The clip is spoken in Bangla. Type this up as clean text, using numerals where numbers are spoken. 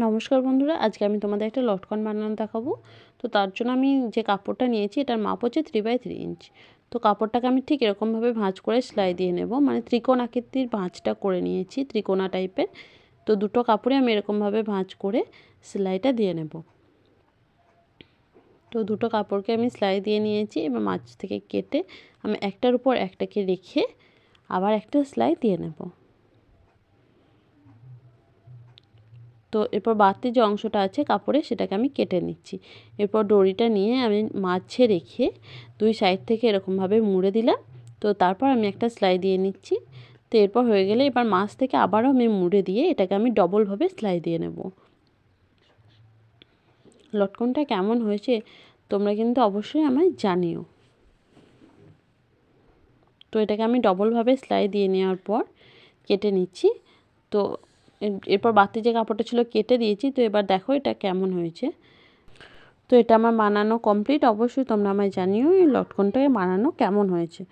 নমস্কার বন্ধুরা, আজকে আমি তোমাদের একটা লটকন বানানো দেখাবো। তো তার জন্য আমি যে কাপড়টা নিয়েছি এটার মাপ হচ্ছে 3/3 ইঞ্চ। তো কাপড়টাকে আমি ঠিক এরকমভাবে ভাঁজ করে সেলাই দিয়ে নেব, মানে ত্রিকোণ আকৃতির ভাঁজটা করে নিয়েছি, ত্রিকোণা টাইপের। তো দুটো কাপড়ে আমি এরকমভাবে ভাঁজ করে সেলাইটা দিয়ে নেব। তো দুটো কাপড়কে আমি সেলাই দিয়ে নিয়েছি, এবার মাঝ থেকে কেটে আমি একটার উপর একটাকে রেখে আবার একটা সেলাই দিয়ে নেব। তো এরপর বাড়তি যে অংশটা আছে কাপড়ে সেটাকে আমি কেটে নিচ্ছি। এরপর দড়িটা নিয়ে আমি মাঝে রেখে দুই সাইড থেকে এরকমভাবে মুড়ে দিলাম। তো তারপর আমি একটা সেলাই দিয়ে নিচ্ছি। তো এরপর হয়ে গেলে এবার মাঝ থেকে আবারও আমি মুড়ে দিয়ে এটাকে আমি ডবলভাবে সেলাই দিয়ে নেব। লটকনটা কেমন হয়েছে তোমরা কিন্তু অবশ্যই আমায় জানিও। তো এটাকে আমি ডবলভাবে সেলাই দিয়ে নেওয়ার পর কেটে নিচ্ছি। তো এরপর বাড়তি যে কাপড়টা ছিল কেটে দিয়েছি। তো এবার দেখো এটা কেমন হয়েছে। তো এটা আমার বানানো কমপ্লিট। অবশ্যই তোমরা আমায় জানিও এই লটকনটাকে বানানো কেমন হয়েছে।